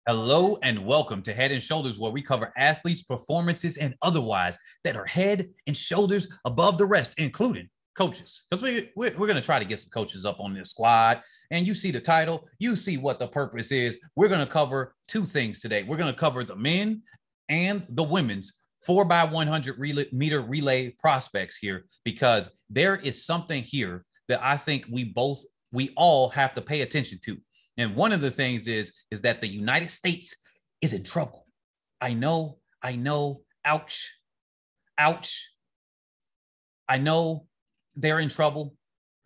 Hello and welcome to Head and Shoulders, where we cover athletes' performances and otherwise that are head and shoulders above the rest, including coaches. Because we're going to try to get some coaches up on this squad. And you see the title, you see what the purpose is. We're going to cover two things today. We're going to cover the men and the women's 4x100 meter relay prospects here, because there is something here that I think we all have to pay attention to. And one of the things is that the United States is in trouble. I know, ouch. I know they're in trouble.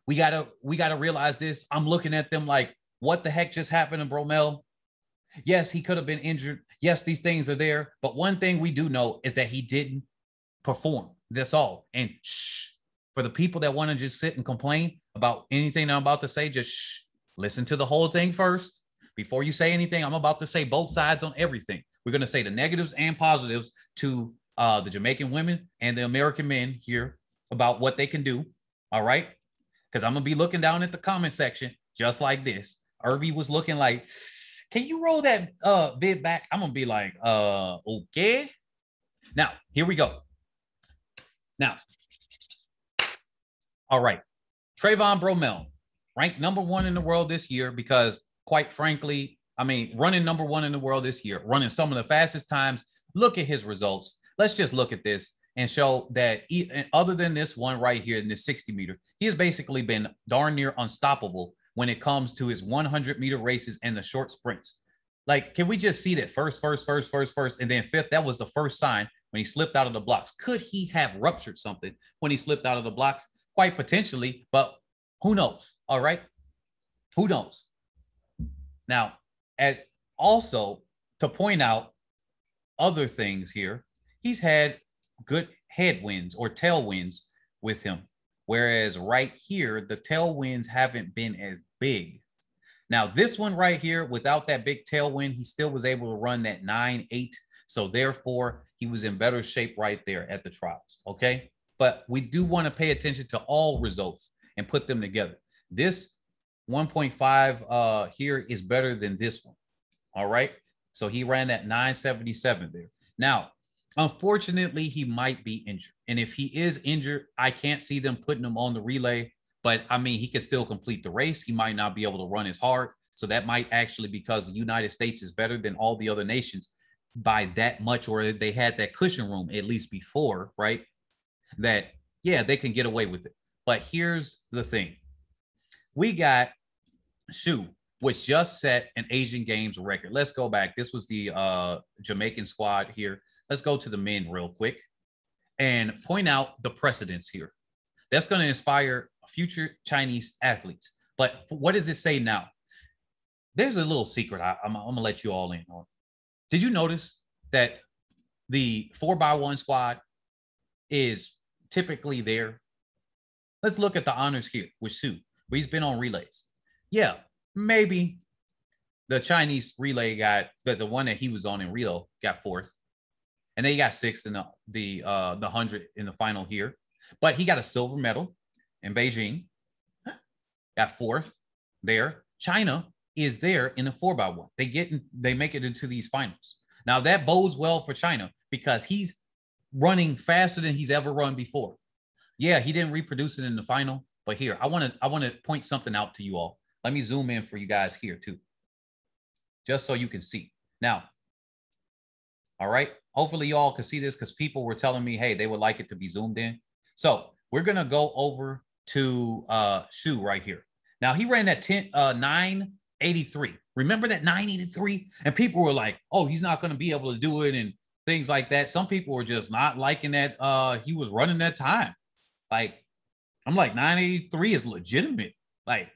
We gotta realize this. I'm looking at them like, what the heck just happened to Bromell? Yes, he could have been injured. Yes, these things are there. But one thing we do know is that he didn't perform. That's all. And shh, for the people that want to just sit and complain about anything I'm about to say, just shh. Listen to the whole thing first. Before you say anything, I'm about to say both sides on everything. We're going to say the negatives and positives to the Jamaican women and the American men here about what they can do. All right. Because I'm going to be looking down at the comment section just like this. Irby was looking like, can you roll that vid back? I'm going to be like, okay. Now, here we go. Now, all right. Trayvon Bromell. Ranked number one in the world this year because, quite frankly, running number one in the world this year, running some of the fastest times. Look at his results. Let's just look at this and show that other than this one right here in this 60 meter, he has basically been darn near unstoppable when it comes to his 100 meter races and the short sprints. Like, can we just see that first, and then fifth? That was the first sign when he slipped out of the blocks. Could he have ruptured something when he slipped out of the blocks? Quite potentially, but who knows? All right. Who knows? Now, also to point out other things here, he's had good headwinds or tailwinds with him. Whereas right here, the tailwinds haven't been as big. Now, this one right here, without that big tailwind, he still was able to run that 9.8. So therefore, he was in better shape right there at the trials. Okay. But we do want to pay attention to all results and put them together. This 1.5 here is better than this one. All right. So he ran that 9.77 there. Now, unfortunately, he might be injured. And if he is injured, I can't see them putting him on the relay. But he can still complete the race. He might not be able to run as hard. So that might actually because the United States is better than all the other nations by that much, or they had that cushion room at least before, right? That, yeah, they can get away with it. But here's the thing. We got Sue, which just set an Asian Games record. Let's go back. This was the Jamaican squad here. Let's go to the men real quick and point out the precedents here. That's going to inspire future Chinese athletes. But what does it say now? There's a little secret I'm going to let you all in on. Did you notice that the 4x1 squad is typically there? Let's look at the honors here with Sue, where he's been on relays. Yeah, maybe the Chinese relay got the one that he was on in Rio got fourth, and then he got sixth in the 100 in the final here. But he got a silver medal in Beijing, got fourth there. China is there in the 4x1. They make it into these finals. Now that bodes well for China because he's running faster than he's ever run before. Yeah, he didn't reproduce it in the final, but here, I want to point something out to you all. Let me zoom in for you guys here too, just so you can see. Now, all right, hopefully you all can see this because people were telling me, hey, they would like it to be zoomed in. So we're going to go over to Shu right here. Now, he ran that 983. Remember that 983? And people were like, oh, he's not going to be able to do it and things like that. Some people were just not liking that he was running that time. Like, I'm like, 983 is legitimate. Like,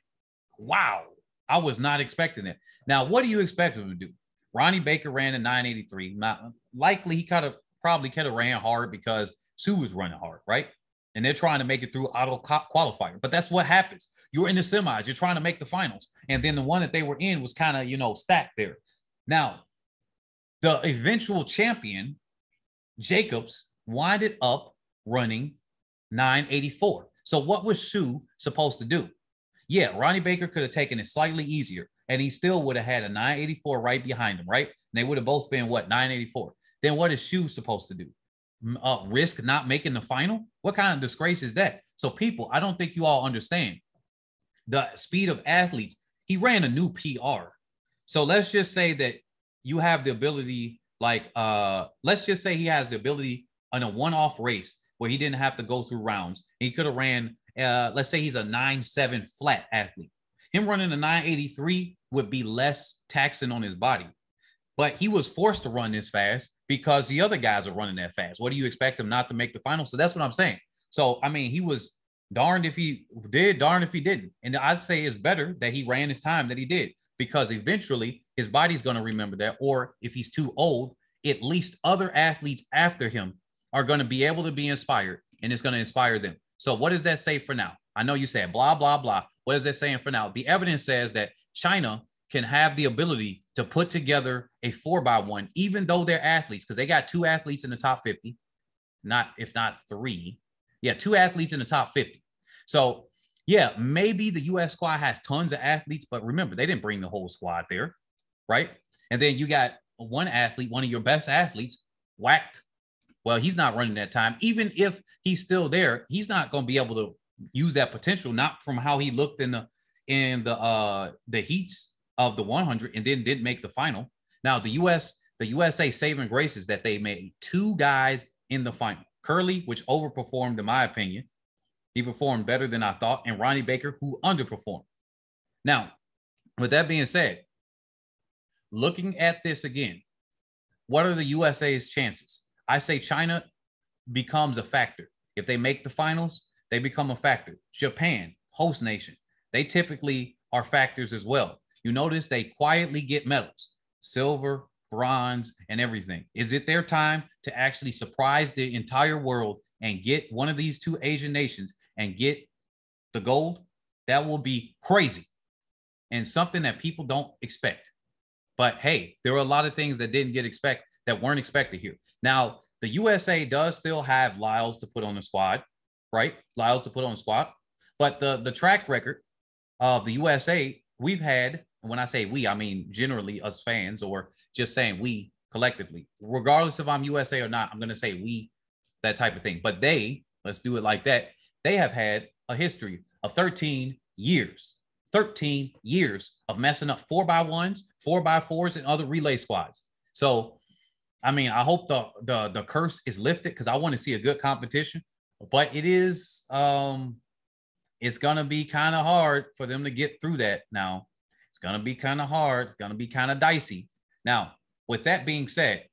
wow. I was not expecting that. Now, what do you expect him to do? Ronnie Baker ran a 983. Not likely, he probably could have ran hard because Sue was running hard, right? And they're trying to make it through auto qualifier. But that's what happens. You're in the semis. You're trying to make the finals. And then the one that they were in was kind of, stacked there. Now, the eventual champion, Jacobs, winded up running 984. So what was Sue supposed to do? Yeah, Ronnie Baker could have taken it slightly easier, and he still would have had a 984 right behind him, right? And they would have both been what, 984. Then what is Shu supposed to do? Risk not making the final? What kind of disgrace is that? So people, I don't think you all understand the speed of athletes. He ran a new PR. So let's just say that you have the ability, like, let's just say he has the ability on a one-off race where he didn't have to go through rounds. He could have ran, let's say he's a 9.7 flat athlete. Him running a 983 would be less taxing on his body. But he was forced to run this fast because the other guys are running that fast. What do you expect him not to make the final? So that's what I'm saying. So, I mean, he was darned if he did, darned if he didn't. And I'd say it's better that he ran his time that he did, because eventually his body's going to remember that. Or if he's too old, at least other athletes after him are going to be able to be inspired, and it's going to inspire them. So what does that say for now? I know you said blah, blah, blah. What is that saying for now? The evidence says that China can have the ability to put together a 4x1, even though they're athletes, because they got 2 athletes in the top 50, if not 3. Yeah, 2 athletes in the top 50. So yeah, maybe the U.S. squad has tons of athletes, but remember, they didn't bring the whole squad there, right? And then you got one athlete, one of your best athletes, whacked. Well, he's not running that time. Even if he's still there, he's not going to be able to use that potential, not from how he looked in the heats of the 100 and then didn't make the final. Now, the USA saving grace is that they made 2 guys in the final. Curly, which overperformed in my opinion. He performed better than I thought. And Ronnie Baker, who underperformed. Now, with that being said, looking at this again, what are the USA's chances? I say China becomes a factor. If they make the finals, they become a factor. Japan, host nation, they typically are factors as well. You notice they quietly get medals, silver, bronze, and everything. Is it their time to actually surprise the entire world and get one of these 2 Asian nations and get the gold? That will be crazy and something that people don't expect. But hey, there are a lot of things that weren't expected here. Now, the USA does still have Lyles to put on the squad, right? Lyles to put on the squad. But the track record of the USA, we've had, and when I say we, I mean generally us fans, or just saying we collectively, regardless if I'm USA or not, I'm going to say we, that type of thing. But let's do it like that. They have had a history of 13 years of messing up 4x1s, 4x4s, and other relay squads. So, I mean, I hope the curse is lifted, because I want to see a good competition. But it is, it's going to be kind of hard for them to get through that now. It's going to be kind of hard. It's going to be kind of dicey. Now, with that being said,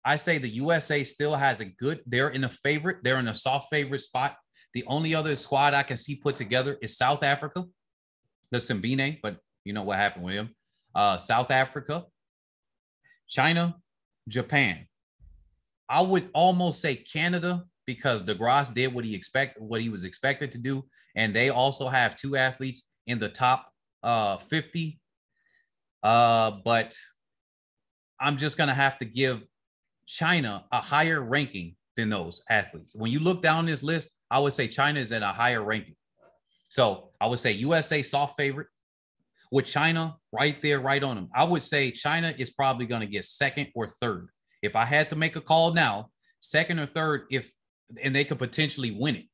I say the USA still has they're in a soft favorite spot. The only other squad I can see put together is South Africa, the Simbine, but you know what happened with him. South Africa, China, Japan. I would almost say Canada, because DeGrasse did what he was expected to do. And they also have 2 athletes in the top 50. But I'm just going to have to give China a higher ranking than those athletes. When you look down this list, I would say China is at a higher ranking. So I would say USA soft favorite, with China right there, right on them. I would say China is probably going to get 2nd or 3rd. If I had to make a call now, 2nd or 3rd, and they could potentially win it.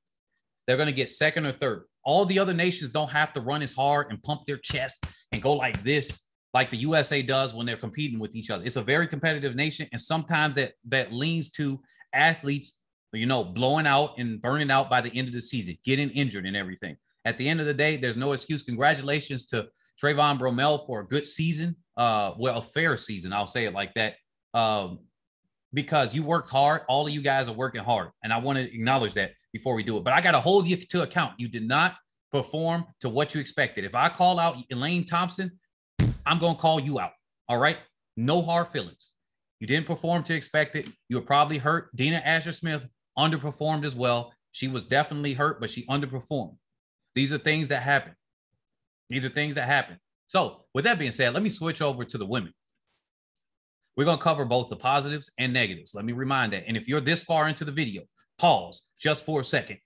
They're going to get 2nd or 3rd. All the other nations don't have to run as hard and pump their chest and go like this, like the USA does when they're competing with each other. It's a very competitive nation, and sometimes that leans to athletes, blowing out and burning out by the end of the season, getting injured and everything. At the end of the day, there's no excuse. Congratulations to Trayvon Bromell for a good season. A fair season. I'll say it like that. Because you worked hard. All of you guys are working hard. And I want to acknowledge that before we do it. But I got to hold you to account. You did not perform to what you expected. If I call out Elaine Thompson, I'm going to call you out. All right? No hard feelings. You didn't perform to expect it. You were probably hurt. Dina Asher-Smith underperformed as well. She was definitely hurt, but she underperformed. These are things that happen. So with that being said, let me switch over to the women. We're going to cover both the positives and negatives. Let me remind that. And if you're this far into the video, pause just for a second.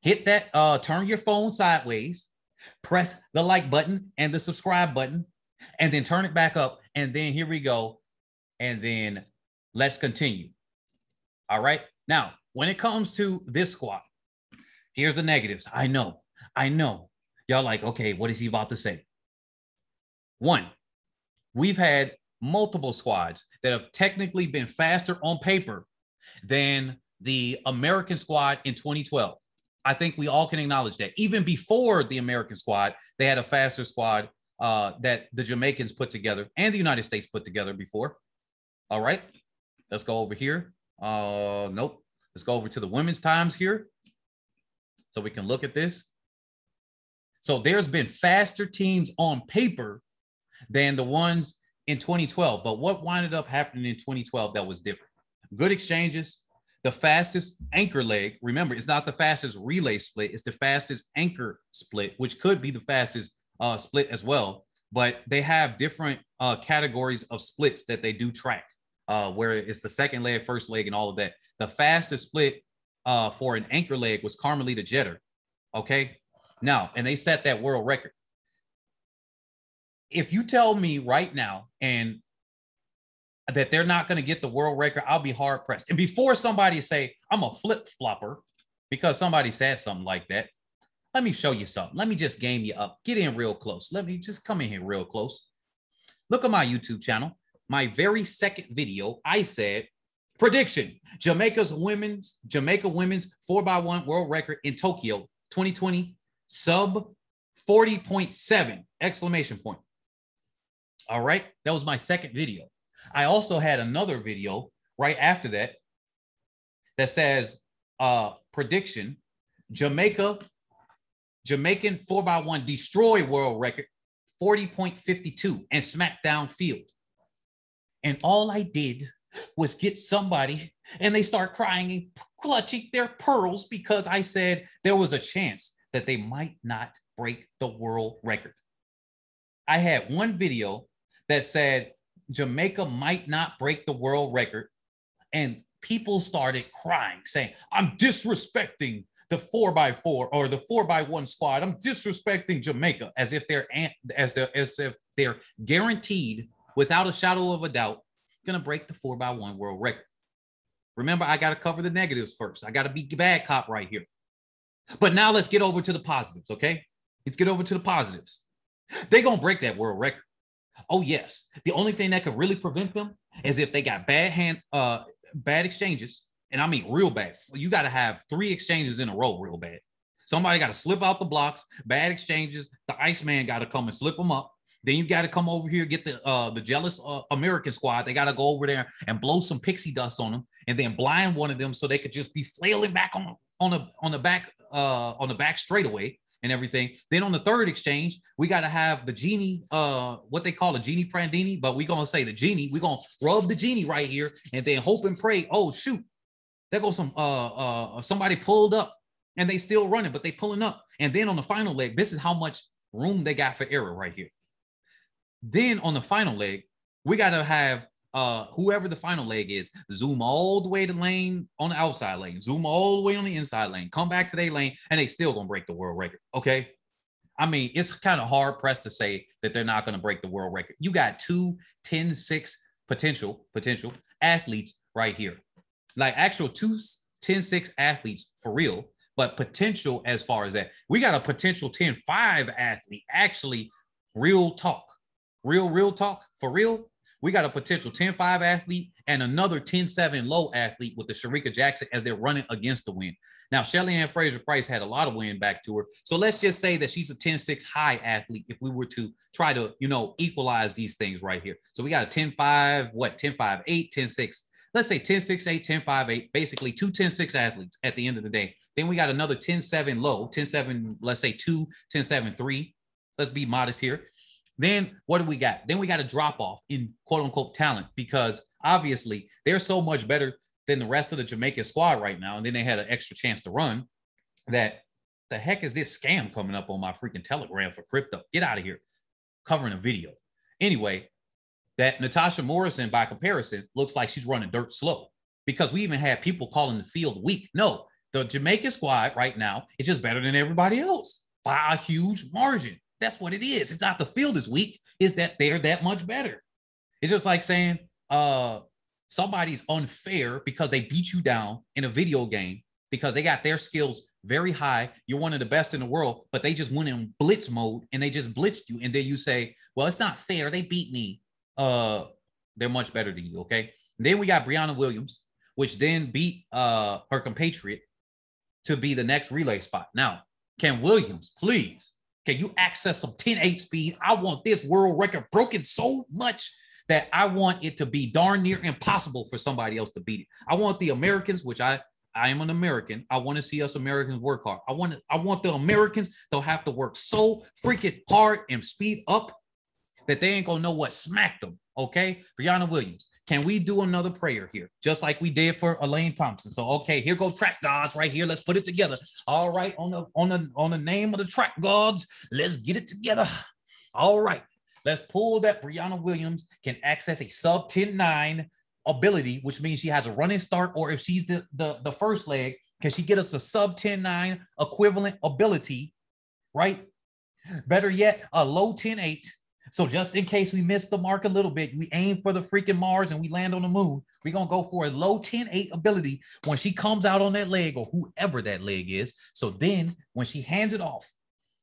Hit that, turn your phone sideways, press the like button and the subscribe button. and then turn it back up. And then here we go. And then let's continue. All right. Now, when it comes to this squad, here's the negatives. I know. Y'all like, okay, what is he about to say? One, we've had multiple squads that have technically been faster on paper than the American squad in 2012. I think we all can acknowledge that. Even before the American squad, they had a faster squad that the Jamaicans put together and the United States put together before. All right, let's go over here. Nope. Let's go over to the women's times here so we can look at this. So there's been faster teams on paper than the ones in 2012. But what winded up happening in 2012 that was different? Good exchanges, the fastest anchor leg. Remember, it's not the fastest relay split. It's the fastest anchor split, which could be the fastest split as well. But they have different categories of splits that they do track, where it's the second leg, first leg, and all of that. The fastest split for an anchor leg was Carmelita Jeter. Okay. Now, and they set that world record. If you tell me right now and that they're not going to get the world record, I'll be hard pressed. And before somebody say I'm a flip flopper because somebody said something like that, let me show you something. Let me just game you up. Get in real close. Let me just come in here real close. Look at my YouTube channel. My very second video, I said, prediction, Jamaica women's 4x1 world record in Tokyo 2020, sub 40.7 exclamation point. All right. That was my second video. I also had another video right after that that says prediction, Jamaican 4x1 destroy world record 40.52 and SmackDown field. And all I did was get somebody and they start crying and clutching their pearls because I said there was a chance that they might not break the world record. I had one video that said Jamaica might not break the world record, and people started crying, saying, I'm disrespecting the 4x4 or the 4x1 squad. I'm disrespecting Jamaica as if they're guaranteed, without a shadow of a doubt, going to break the 4x1 world record. Remember, I got to cover the negatives first. I got to be bad cop right here. But now let's get over to the positives, okay? Let's get over to the positives. They're going to break that world record. Oh, yes. The only thing that could really prevent them is if they got bad exchanges. And I mean real bad. You got to have 3 exchanges in a row real bad. Somebody got to slip out the blocks, bad exchanges. The Iceman got to come and slip them up. Then you got to come over here, get the jealous American squad. They got to go over there and blow some pixie dust on them and then blind one of them so they could just be flailing back on the back straightaway and everything. Then on the third exchange, we got to have the genie, what they call a genie Prandini, but we're going to say the genie. We're going to rub the genie right here and then hope and pray. Oh, shoot. There goes somebody pulled up and they still running, but they pulling up. And then on the final leg, this is how much room they got for error right here. Then on the final leg, we got to have whoever the final leg is, zoom all the way to lane on the outside lane, zoom all the way on the inside lane, come back to their lane, and they still going to break the world record. Okay. I mean, it's kind of hard pressed to say that they're not going to break the world record. You got 2 10-6 potential athletes right here. Like actual 2 10-6 athletes for real, but potential as far as that. We got a potential 10-5 athlete, actually, real talk. Real talk for real. We got a potential 10-5 athlete and another 10-7 low athlete with the Shericka Jackson as they're running against the wind. Now, Shelly-Ann Fraser-Pryce had a lot of wind back to her. So let's just say that she's a 10-6 high athlete if we were to try to, equalize these things right here. So we got a 10-5, 10-5, 8, 10-6. Let's say 10-6, 8, 10-5, 8, basically 2 10-6 athletes at the end of the day. Then we got another 10-7 low, 10-7, let's say 2, 10-7, 3. Let's be modest here. Then what do we got? Then we got a drop off in quote unquote talent because obviously they're so much better than the rest of the Jamaican squad right now. And then they had an extra chance to run. That the heck is this scam coming up on my freaking Telegram for crypto? Get out of here. Covering a video. Anyway, that Natasha Morrison, by comparison, looks like she's running dirt slow because we even had people calling the field weak. No, the Jamaican squad right now is just better than everybody else by a huge margin. That's what it is. It's not the field is weak. It's that they're that much better. It's just like saying somebody's unfair because they beat you down in a video game because they got their skills very high. You're one of the best in the world, but they just went in blitz mode and they just blitzed you. And then you say, well, it's not fair. They beat me. They're much better than you, okay? And then we got Brianna Williams, which then beat her compatriot to be the next relay spot. Now, can Williams, please, can you access some 10-8 speed? I want this world record broken so much that I want it to be darn near impossible for somebody else to beat it. I want the Americans, which I am an American. I want to see us Americans work hard. I want the Americans to have to work so freaking hard and speed up that they ain't gonna know what smacked them. Okay, Brianna Williams, can we do another prayer here, just like we did for Elaine Thompson? So okay, here goes track gods right here. Let's put it together. All right, on the name of the track gods, let's get it together. All right, let's pull that Brianna Williams can access a sub 10-9 ability, which means she has a running start, or if she's the first leg, can she get us a sub 10-9 equivalent ability, right? Better yet, a low 10-8. So just in case we miss the mark a little bit, we aim for the freaking Mars and we land on the moon. We're going to go for a low 10-8 ability when she comes out on that leg or whoever that leg is. So then when she hands it off,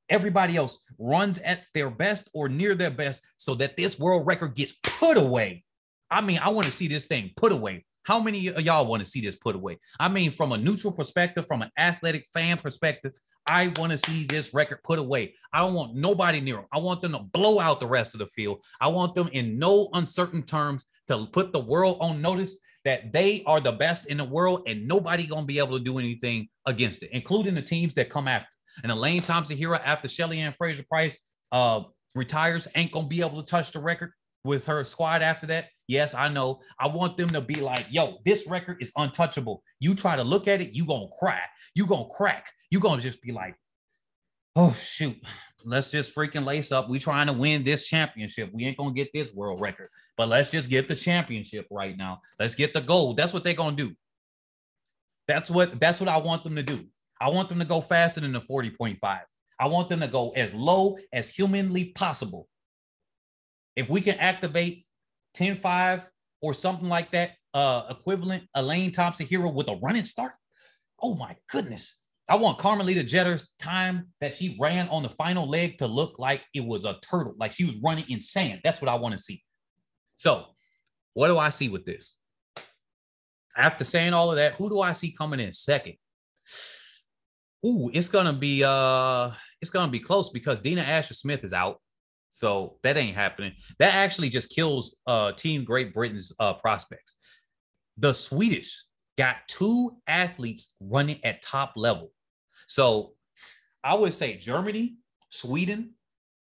everybody else runs at their best or near their best so that this world record gets put away. I mean, I want to see this thing put away. How many of y'all want to see this put away? I mean, from a neutral perspective, from an athletic fan perspective, I want to see this record put away. I don't want nobody near them. I want them to blow out the rest of the field. I want them in no uncertain terms to put the world on notice that they are the best in the world and nobody going to be able to do anything against it, including the teams that come after. And Elaine Thompson-Herah, after Shelly-Ann Fraser-Pryce retires, ain't going to be able to touch the record with her squad after that. Yes, I know. I want them to be like, yo, this record is untouchable. You try to look at it, you going to cry. You going to crack. You going to just be like, oh, shoot. Let's just freaking lace up. We trying to win this championship. We ain't going to get this world record. But let's just get the championship right now. Let's get the gold. That's what they're going to do. That's what I want them to do. I want them to go faster than the 40.5. I want them to go as low as humanly possible. If we can activate 10-5 or something like that, equivalent Elaine Thompson-Herah with a running start, oh my goodness. I want Carmelita Jetter's time that she ran on the final leg to look like it was a turtle, like she was running in sand. That's what I want to see. So what do I see with this? After saying all of that, who do I see coming in second? Ooh, it's gonna be close because Dina Asher-Smith is out. So that ain't happening. That actually just kills Team Great Britain's prospects. The Swedish got two athletes running at top level. So I would say Germany, Sweden,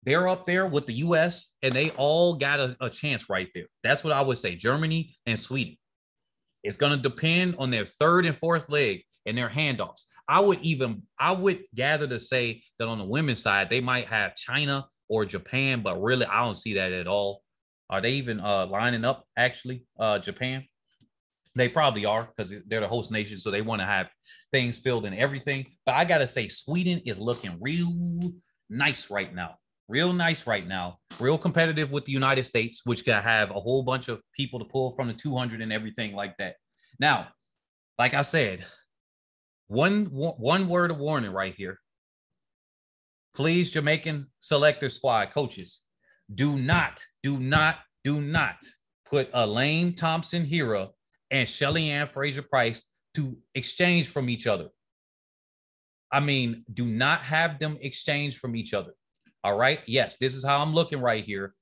they're up there with the U.S. and they all got a chance right there. That's what I would say, Germany and Sweden. It's going to depend on their third and fourth leg and their handoffs. I would gather to say that on the women's side, they might have China or Japan, but really, I don't see that at all. Are they even lining up, actually, Japan? They probably are because they're the host nation, so they want to have things filled and everything. But I got to say, Sweden is looking real nice right now. Real nice right now. Real competitive with the United States, which can have a whole bunch of people to pull from the 200 and everything like that. Now, like I said, one word of warning right here. Please, Jamaican selector squad coaches, do not put Elaine Thompson-Herah and Shelly-Ann Fraser-Pryce to exchange from each other. I mean, do not have them exchange from each other. All right. Yes, this is how I'm looking right here.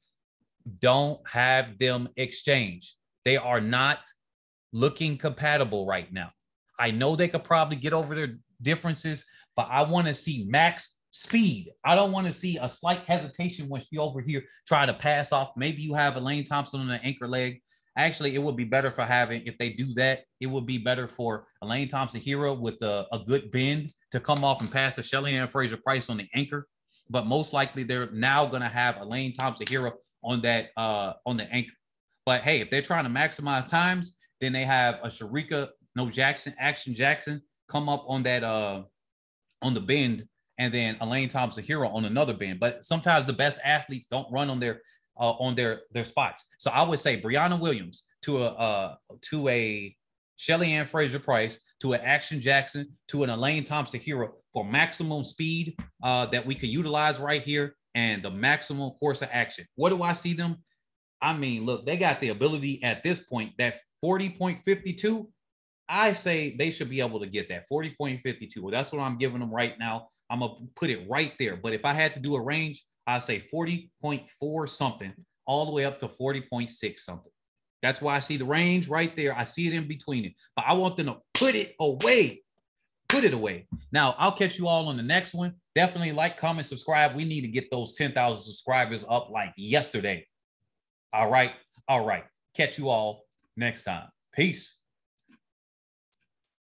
Don't have them exchange. They are not looking compatible right now. I know they could probably get over their differences, but I want to see max speed. I don't want to see a slight hesitation when she over here trying to pass off. Maybe you have Elaine Thompson on the anchor leg. Actually, it would be better for having, if they do that, it would be better for Elaine Thompson-Herah with a good bend to come off and pass to Shelly-Ann Fraser-Pryce on the anchor. But most likely they're now going to have Elaine Thompson-Herah on that on the anchor. But hey, if they're trying to maximize times, then they have a Action Jackson come up on that on the bend and then Elaine Thompson-Herah on another bend. But sometimes the best athletes don't run on their spots. So I would say Brianna Williams to a Shelly-Ann Fraser-Pryce, to an Action Jackson, to an Elaine Thompson-Herah for maximum speed that we could utilize right here and the maximum course of action. What do I see them? I mean, look, they got the ability at this point, that 40.52, I say they should be able to get that 40.52. Well, that's what I'm giving them right now. I'm going to put it right there. But if I had to do a range, I'd say 40.4 something all the way up to 40.6 something. That's why I see the range right there. I see it in between it. But I want them to put it away. Put it away. Now, I'll catch you all on the next one. Definitely like, comment, subscribe. We need to get those 10,000 subscribers up like yesterday. All right. All right. Catch you all next time. Peace.